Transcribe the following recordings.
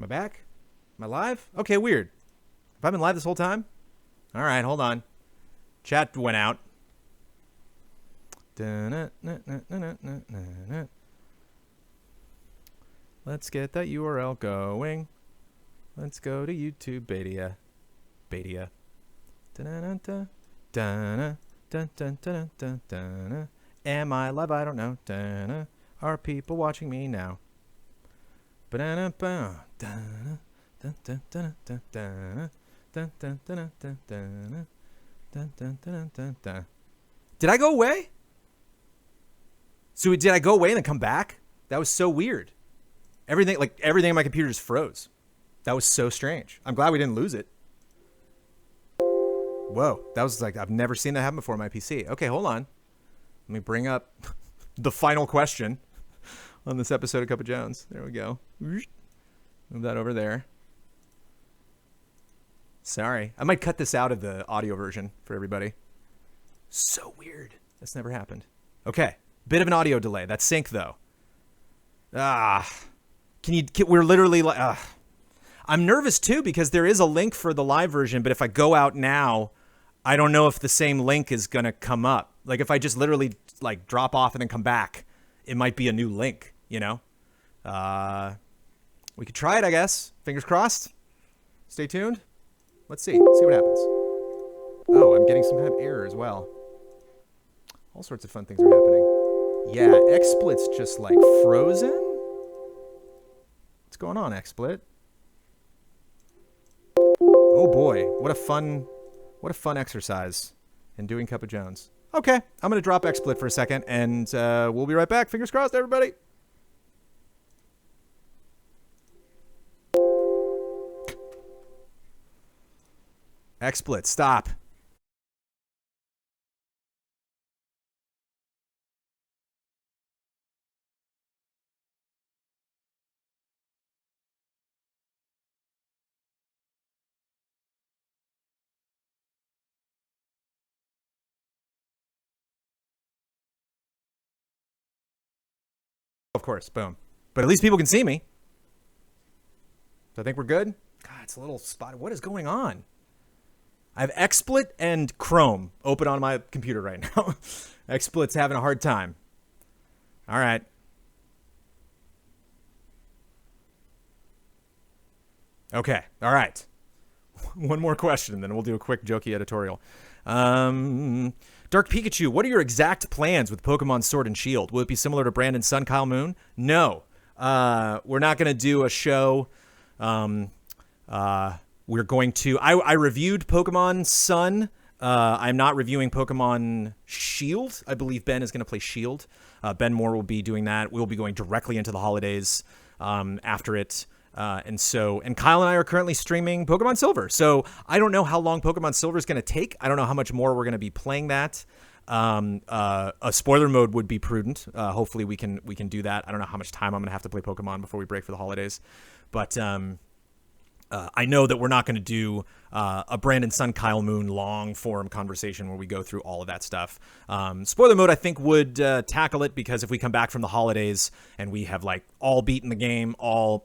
Am I back? Am I live? Okay, weird. Have I been live this whole time? All right, hold on. Chat went out. Let's get that URL going. Let's go to YouTube Beta. Am I live? I don't know. Are people watching me now? Did I go away? So did I go away and then come back? That was so weird. Everything in my computer just froze. That was so strange. I'm glad we didn't lose it. Whoa, that was like, I've never seen that happen before on my PC. Okay, hold on. Let me bring up the final question on this episode of Cup of Jones. There we go. Move that over there. Sorry. I might cut this out of the audio version for everybody. So weird. That's never happened. Okay. Bit of an audio delay. That's sync, though. We're literally like... I'm nervous, too, because there is a link for the live version, but if I go out now, I don't know if the same link is going to come up. Like, if I just literally, like, drop off and then come back, it might be a new link, you know? We could try it, I guess. Fingers crossed. Stay tuned. Let's see. See what happens. Oh, I'm getting some kind of error as well. All sorts of fun things are happening. Yeah, XSplit's just, like, frozen? What's going on, XSplit? Oh boy, what a fun exercise in doing Cup of Jones. Okay, I'm going to drop XSplit for a second, and we'll be right back. Fingers crossed, everybody. XSplit, stop. Of course, boom. But at least people can see me. So I think we're good. God, it's a little spot. What is going on? I have XSplit and Chrome open on my computer right now. XSplit's having a hard time. All right. Okay. All right. One more question, and then we'll do a quick jokey editorial. Dark Pikachu, what are your exact plans with Pokemon Sword and Shield? Will it be similar to Brandon Sun, Kyle Moon? No. We're not going to do a show. We're going to... I reviewed Pokemon Sun. I'm not reviewing Pokemon Shield. I believe Ben is going to play Shield. Ben Moore will be doing that. We'll be going directly into the holidays after it. And Kyle and I are currently streaming Pokemon Silver. So I don't know how long Pokemon Silver is going to take. I don't know how much more we're going to be playing that. A spoiler mode would be prudent. Hopefully we can do that. I don't know how much time I'm going to have to play Pokemon before we break for the holidays. But I know that we're not going to do a Brandon Sun, Kyle Moon long form conversation where we go through all of that stuff. Spoiler mode, I think, would tackle it, because if we come back from the holidays and we have like all beaten the game, all,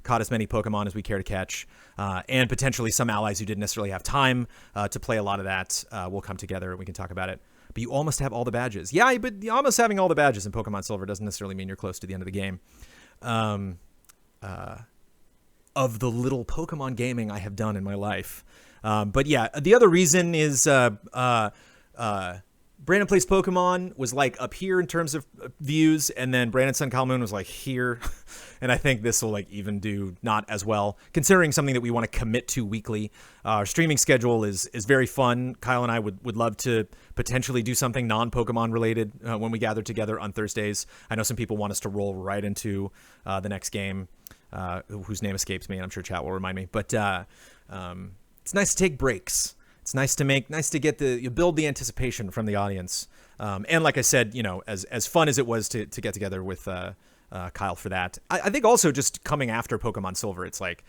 caught as many Pokemon as we care to catch, and potentially some allies who didn't necessarily have time to play a lot of that, we'll come together and we can talk about it. But you almost have all the badges. Yeah, but almost having all the badges in Pokemon Silver doesn't necessarily mean you're close to the end of the game. Of the little Pokemon gaming I have done in my life. But yeah, the other reason is Brandon Plays Pokemon was like up here in terms of views, and then Brandon Sun, Kyle Moon was like here. And I think this will like even do not as well, considering something that we want to commit to weekly. Our streaming schedule is very fun. Kyle and I would love to potentially do something non-Pokemon related when we gather together on Thursdays. I know some people want us to roll right into the next game. Whose name escapes me, and I'm sure chat will remind me. But it's nice to take breaks. It's nice to get you build the anticipation from the audience. And like I said, as fun as it was to get together with Kyle for that, I think also just coming after Pokemon Silver, it's like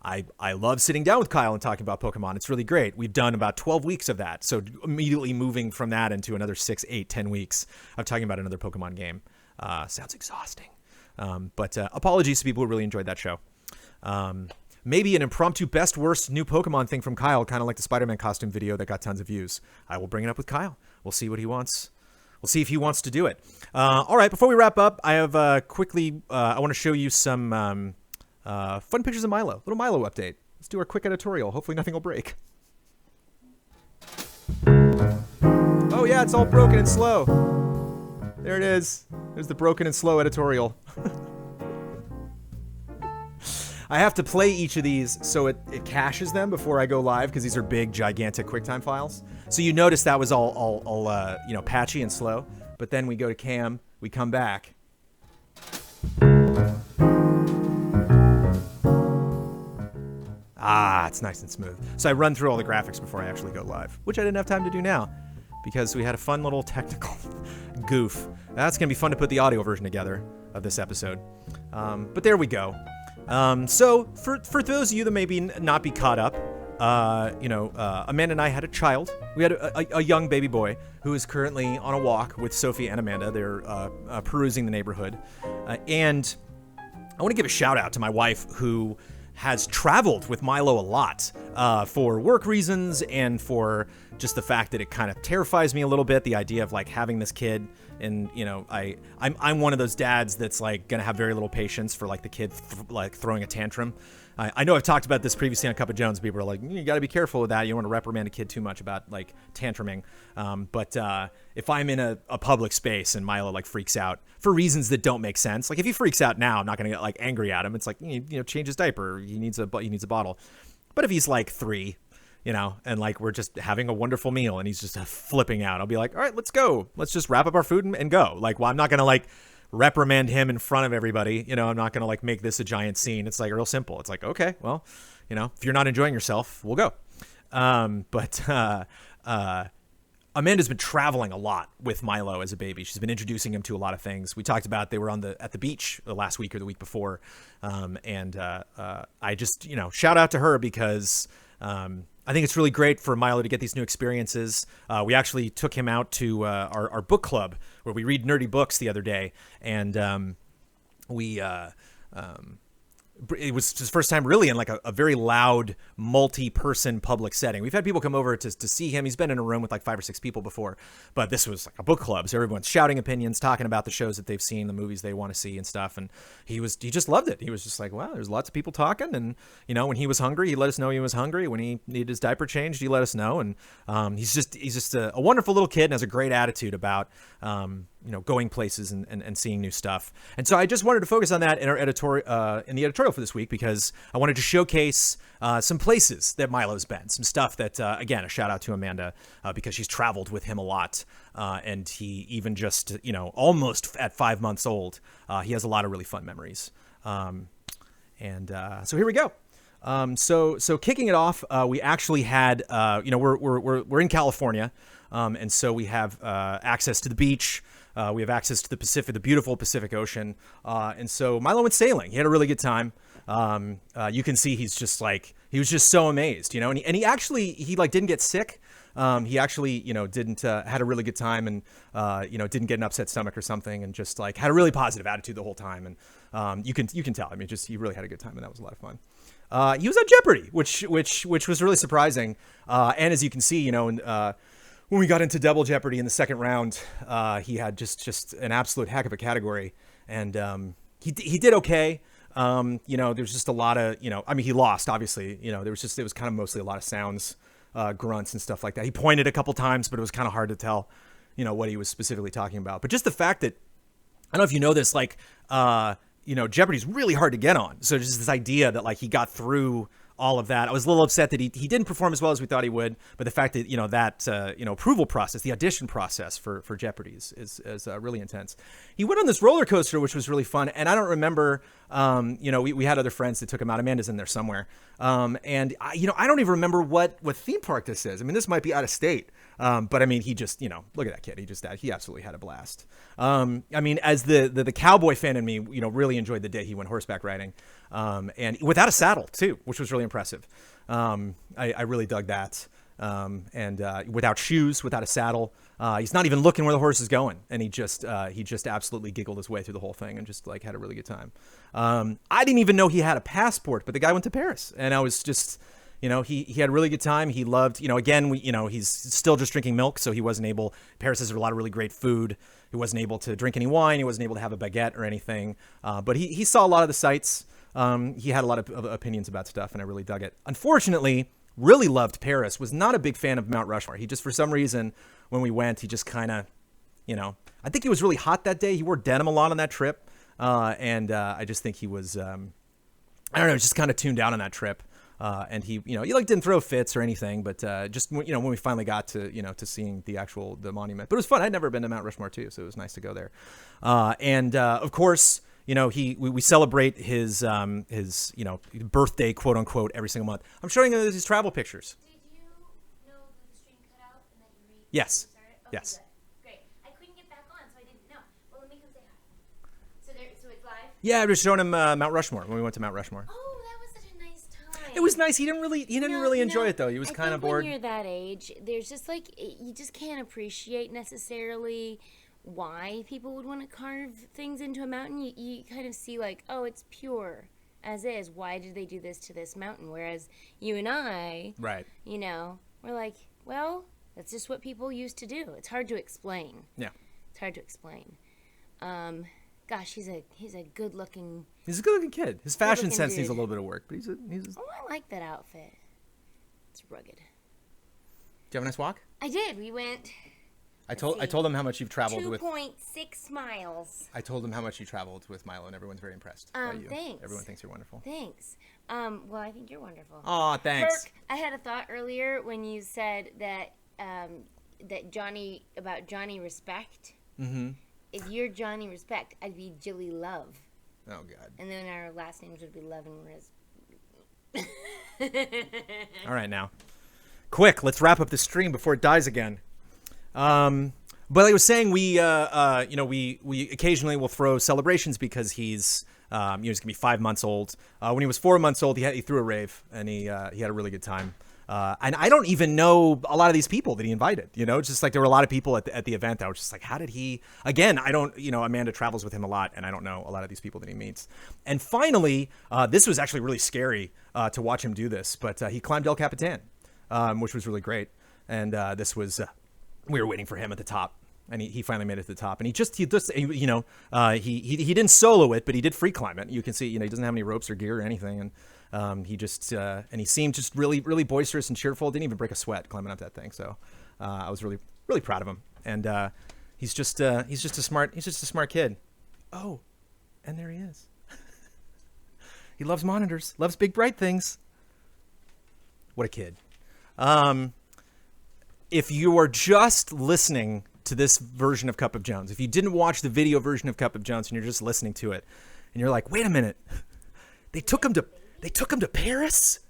I love sitting down with Kyle and talking about Pokemon. It's really great. We've done about 12 weeks of that, so immediately moving from that into another 6, 8, 10 weeks of talking about another Pokemon game sounds exhausting. But apologies to people who really enjoyed that show. Maybe an impromptu best worst new Pokemon thing from Kyle, kind of like the Spider-Man costume video that got tons of views. I will bring it up with Kyle. We'll see what he wants. We'll see if he wants to do it. All right, before we wrap up, I have quickly, I want to show you some fun pictures of Milo. Little Milo update. Let's do our quick editorial. Hopefully nothing will break. Oh yeah, it's all broken and slow. There it is. There's the broken and slow editorial. I have to play each of these so it caches them before I go live, because these are big, gigantic QuickTime files. So you notice that was all you know, patchy and slow. But then we go to cam, we come back. Ah, it's nice and smooth. So I run through all the graphics before I actually go live, which I didn't have time to do now because we had a fun little technical goof. That's going to be fun to put the audio version together of this episode. But there we go. So for those of you that maybe not be caught up, you know, Amanda and I had a child. We had a young baby boy who is currently on a walk with Sophie and Amanda. They're perusing the neighborhood. And I want to give a shout out to my wife, who has traveled with Milo a lot for work reasons and for just the fact that it kind of terrifies me a little bit, the idea of like having this kid. And, you know, I'm one of those dads that's like gonna have very little patience for like the kid like throwing a tantrum. I know I've talked about this previously on Cup of Jones. People are like, you got to be careful with that. You don't want to reprimand a kid too much about like tantruming. But if I'm in a public space and Milo like freaks out for reasons that don't make sense, like if he freaks out now, I'm not going to get like angry at him. It's like, you know, change his diaper. He needs a bottle. But if he's like 3, you know, and like we're just having a wonderful meal and he's just flipping out, I'll be like, all right, let's go. Let's just wrap up our food and go. Like, well, I'm not going to like reprimand him in front of everybody. You know, I'm not going to like make this a giant scene. It's like real simple. It's like, okay, well, you know, if you're not enjoying yourself, we'll go. Amanda's been traveling a lot with Milo as a baby. She's been introducing him to a lot of things. We talked about they were at the beach last week or the week before. I just, you know, shout out to her because I think it's really great for Milo to get these new experiences. We actually took him out to our book club where we read nerdy books the other day. And it was his first time really in like a very loud multi-person public setting. We've had people come over to see him. He's been in a room with like 5 or 6 people before, but this was like a book club. So everyone's shouting opinions, talking about the shows that they've seen, the movies they want to see and stuff. And he just loved it. He was just like, wow, there's lots of people talking. And, you know, when he was hungry, he let us know he was hungry. When he needed his diaper changed, he let us know. And he's just a wonderful little kid and has a great attitude about, you know, going places and seeing new stuff. And so I just wanted to focus on that in our editorial, in the editorial for this week, because I wanted to showcase some places that Milo's been, some stuff that, again, a shout out to Amanda, because she's traveled with him a lot. And he even just, you know, almost at 5 months old, he has a lot of really fun memories. So here we go. So kicking it off, we actually had, you know, we're in California. And so we have access to the beach. We have access to the Pacific, the beautiful Pacific Ocean. And so Milo went sailing. He had a really good time. You can see he's just like, he was just so amazed, you know, and he actually, he like didn't get sick. He actually, you know, had a really good time and, you know, didn't get an upset stomach or something, and just like had a really positive attitude the whole time. And you can tell, I mean, just, he really had a good time, and that was a lot of fun. He was on Jeopardy, which was really surprising. And as you can see, you know, when we got into Double Jeopardy in the second round, he had just an absolute heck of a category, and he did okay. You know, there's just a lot of, you know, I mean, he lost, obviously. You know, it was kind of mostly a lot of sounds, grunts and stuff like that. He pointed a couple times, but it was kind of hard to tell, you know, what he was specifically talking about. But just the fact that, I don't know if you know this, like, you know, Jeopardy's really hard to get on. So just this idea that like he got through all of that. I was a little upset that he didn't perform as well as we thought he would, but the fact that, you know, that, you know, approval process, the audition process for Jeopardy is really intense. He went on this roller coaster, which was really fun. And I don't remember, you know, we had other friends that took him out. Amanda's in there somewhere. And you know, I don't even remember what theme park this is. I mean, this might be out of state. But I mean, he just, you know, look at that kid. He absolutely had a blast. I mean, as the cowboy fan in me, you know, really enjoyed the day he went horseback riding. And without a saddle too, which was really impressive. I really dug that. and without shoes, without a saddle. He's not even looking where the horse is going, and he just absolutely giggled his way through the whole thing and just like had a really good time. I didn't even know he had a passport, but the guy went to Paris, and I was just, he had a really good time. He loved, again, he's still just drinking milk, so he wasn't able. Paris has a lot of really great food. He wasn't able to drink any wine. He wasn't able to have a baguette or anything. But he saw a lot of the sights. He had a lot of opinions about stuff, and I really dug it. Unfortunately, really loved Paris. Was not a big fan of Mount Rushmore. He just, for some reason, when we went, he just kind of, I think it was really hot that day. He wore denim a lot on that trip. And I just think he was, I don't know, just kind of tuned out on that trip. And he didn't throw fits or anything, but just, when we finally got to, to seeing the monument. But it was fun. I'd never been to Mount Rushmore too, so it was nice to go there. And of course, we celebrate his birthday, quote unquote, every single month. I'm showing his travel pictures. Did you know that the stream cut out and that you started? Yes. Okay, Yes. Good. Great. I couldn't get back on, so I didn't know. Well, let me come say hi. So it's live? Yeah, I was showing him Mount Rushmore when we went to Mount Rushmore. Oh, that was such a nice time. It was nice. He didn't really enjoy it though. He was I kind of think bored. When you're that age, there's just you just can't appreciate necessarily why people would want to carve things into a mountain. You kind of see oh, it's pure as is. Why did they do this to this mountain? Whereas you and I, Right. we're like, well, that's just what people used to do. It's hard to explain. Yeah. It's hard to explain. Gosh, he's a good looking. He's a good-looking kid. His fashion Good-looking sense dude. needs a little bit of work, but he's. Oh, I like that outfit. It's rugged. Do you have a nice walk? I did. We went I told him how much you've traveled with. 2.6 miles. I told him how much you traveled with Milo, and everyone's very impressed by you. Thanks. Everyone thinks you're wonderful. Thanks. Well, I think you're wonderful. Aw, thanks. Kirk, I had a thought earlier when you said that Johnny Respect. Mm-hmm. If you're Johnny Respect, I'd be Jilly Love. Oh God. And then our last names would be Love and Riz. All right, now, quick, let's wrap up the stream before it dies again. But I was saying, we occasionally will throw celebrations because he's gonna be 5 months old. When he was 4 months old, he threw a rave, and he had a really good time. And I don't even know a lot of these people that he invited. It's just like there were a lot of people at the event. I was just like, how did he? Again, I don't. Amanda travels with him a lot, and I don't know a lot of these people that he meets. And finally, this was actually really scary to watch him do this, but he climbed El Capitan, which was really great. And this was we were waiting for him at the top. And he finally made it to the top, and he didn't solo it, but he did free climb it. You can see, he doesn't have any ropes or gear or anything, and he seemed just really, really boisterous and cheerful. Didn't even break a sweat climbing up that thing. So I was really, really proud of him, and he's just a smart kid. Oh, and there he is. He loves monitors, loves big bright things. What a kid. If you are just listening to this version of Cup of Jones, if you didn't watch the video version of Cup of Jones and you're just listening to it, and you're like, wait a minute, they took him to Paris?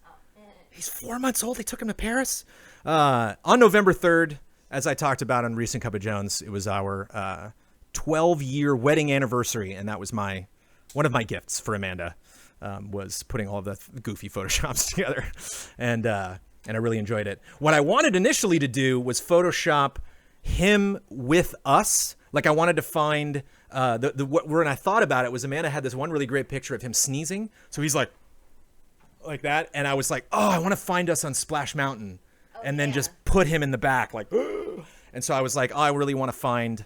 He's 4 months old. They took him to Paris? On November 3rd, as I talked about on recent Cup of Jones, it was our 12-year wedding anniversary, and that was one of my gifts for Amanda, was putting all of the goofy Photoshops together, and I really enjoyed it. What I wanted initially to do was Photoshop him with us. Like, I wanted to find when I thought about it, was Amanda had this one really great picture of him sneezing, so he's like that, and I was like, oh, I want to find us on Splash Mountain, and then just put him in the back, like, and so I was like, oh, I really want to find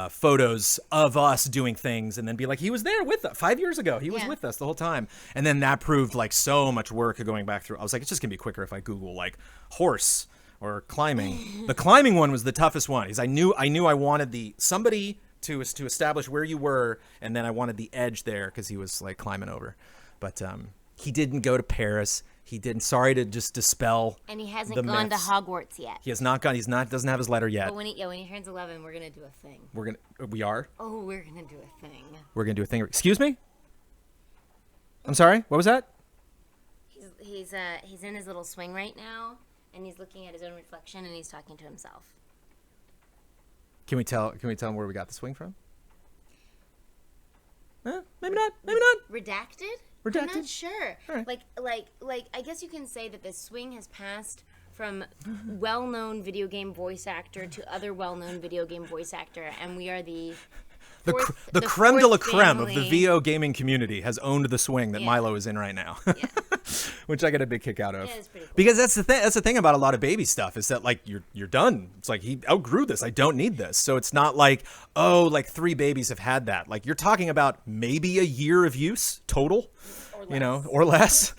photos of us doing things, and then be like, he was there with us 5 years ago. He was with us the whole time. And then that proved like so much work of going back through. I was like, it's just gonna be quicker if I Google like horse or climbing. The climbing one was the toughest one, because I knew I wanted somebody to establish where you were, and then I wanted the edge there because he was like climbing over. But he didn't go to Paris. He didn't. Sorry to just dispel. And he hasn't the gone myths. to Hogwarts yet. He has not gone. Doesn't have his letter yet. But when he turns 11, we're gonna do a thing. We are. Oh, we're gonna do a thing. We're gonna do a thing. Excuse me. I'm sorry. What was that? He's in his little swing right now, and he's looking at his own reflection, and he's talking to himself. Can we tell him where we got the swing from? Maybe not. Maybe not. Redacted? Redacted? I'm not sure. All right. Like I guess you can say that the swing has passed from well-known video game voice actor to other well-known video game voice actor, and we are the the creme de la fourth creme of the family. VO gaming community has owned the swing that Yeah. Milo is in right now, Yeah. which I get a big kick out of. Yeah, it's pretty cool. Because that's the thing. That's the thing about a lot of baby stuff is that like you're done. It's like he outgrew this. I don't need this. So it's not like like 3 babies have had that. Like you're talking about maybe a year of use total, or less.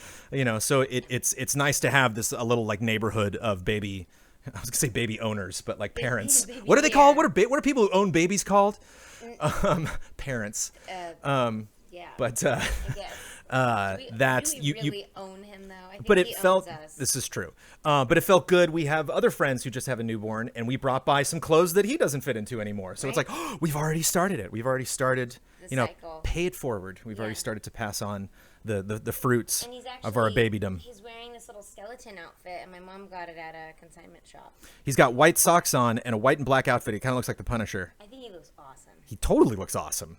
So it's nice to have this a little like neighborhood of baby. I was gonna say baby owners, but like parents. baby- What are they called? yeah. What are people who own babies called? Parents. Yeah. But I guess. that's do we you. really own him though? I think But he it felt. owns us. This is true. But it felt good. We have other friends who just have a newborn, and we brought by some clothes that he doesn't fit into anymore. So it's Right. like we've already started it. We've already started. The cycle. Pay it forward. We've already Yeah. started to pass on the fruits And he's of our actually babydom. He's wearing this little skeleton outfit, and my mom got it at a consignment shop. He's got white socks on and a white and black outfit. He kind of looks like the Punisher. I think he looks awesome. He totally looks awesome.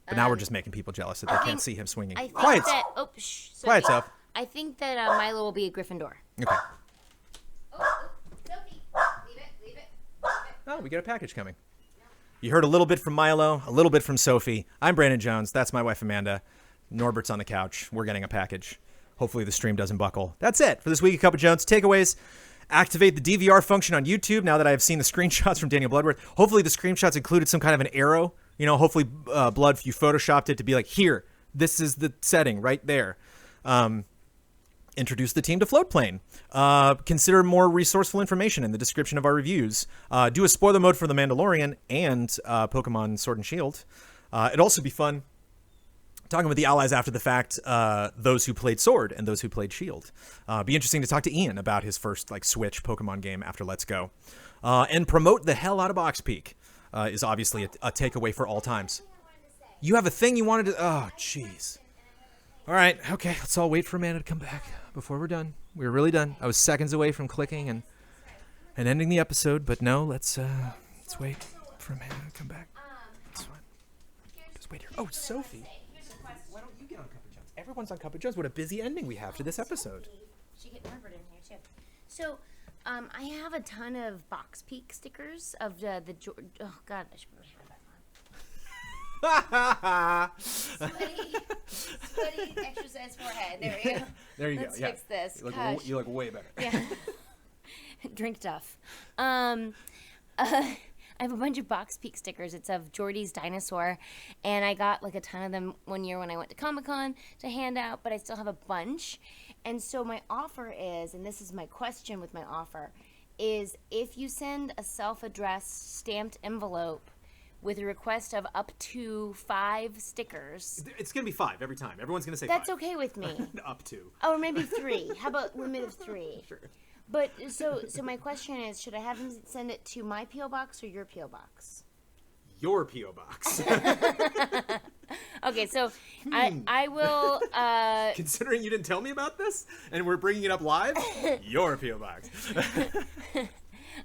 But now we're just making people jealous that they can't think- see him swinging. I think Quiet. that. Oh, shh. Quiet, Sophie. Soph. I think that Milo will be a Gryffindor. Okay. Oh, Sophie, leave it. Oh, we got a package coming. You heard a little bit from Milo, a little bit from Sophie. I'm Brandon Jones. That's my wife, Amanda. Norbert's on the couch. We're getting a package. Hopefully the stream doesn't buckle. That's it for this week of Cup of Jones. Takeaways. Activate the DVR function on YouTube now that I've seen the screenshots from Daniel Bloodworth. Hopefully the screenshots included some kind of an arrow. Hopefully Blood, you photoshopped it to be like, here, this is the setting right there. Introduce the team to Floatplane. Consider more resourceful information in the description of our reviews. Do a spoiler mode for The Mandalorian and Pokemon Sword and Shield. It'd also be fun talking with the allies after the fact, those who played Sword and those who played Shield. Be interesting to talk to Ian about his first Switch Pokemon game after Let's Go. And promote the hell out of Box Peak is obviously a takeaway for all times. You have a thing you wanted to... Oh, jeez. All right, okay, let's all wait for Amanda to come back before we're done. We're really done. I was seconds away from clicking and ending the episode, but no, let's wait for Amanda to come back. That's fine. Just wait here. Oh, Sophie. Why don't you get on Cup of Jones? Everyone's on Cup of Jones. What a busy ending we have to this episode. She get Norbert in here too. So, I have a ton of Box Peak stickers of the oh God, I should probably have that on. Sweaty exercise forehead. There we go. There you Let's go. fix this. You Gosh. look way better. Yeah. Drink Duff. I have a bunch of Box Peak stickers. It's of Jordy's dinosaur, and I got a ton of them one year when I went to Comic-Con to hand out, but I still have a bunch. And so my offer is, and this is my question with my offer, is if you send a self-addressed stamped envelope with a request of up to 5 stickers, It's going to be 5 every time. Everyone's going to say that's 5. okay with me. Up to. Oh, or maybe 3. How about limit of 3? Sure. But so my question is, should I have him send it to my P.O. box or your P.O. box? Your P.O. box. Okay, so I will. Considering you didn't tell me about this and we're bringing it up live, your P.O. box.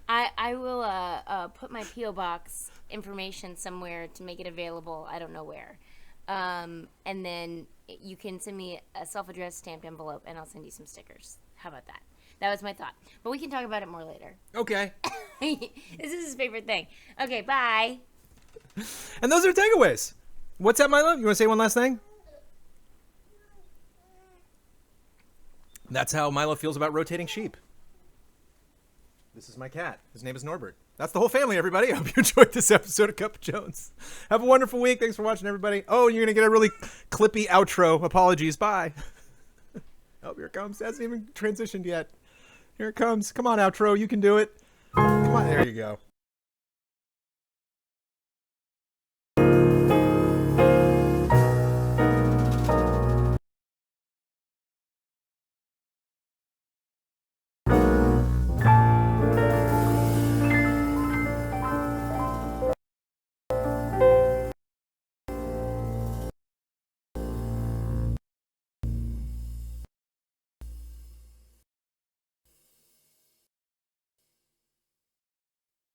I will put my P.O. box information somewhere to make it available. I don't know where. And then you can send me a self-addressed stamped envelope, and I'll send you some stickers. How about that? That was my thought. But we can talk about it more later. Okay. This is his favorite thing. Okay, bye. And those are takeaways. What's that, Milo? You want to say one last thing? That's how Milo feels about rotating sheep. This is my cat. His name is Norbert. That's the whole family, everybody. I hope you enjoyed this episode of Cup of Jones. Have a wonderful week. Thanks for watching, everybody. Oh, you're going to get a really clippy outro. Apologies. Bye. Oh, here it comes. It hasn't even transitioned yet. Here it comes. Come on, outro. You can do it. Come on. There you go.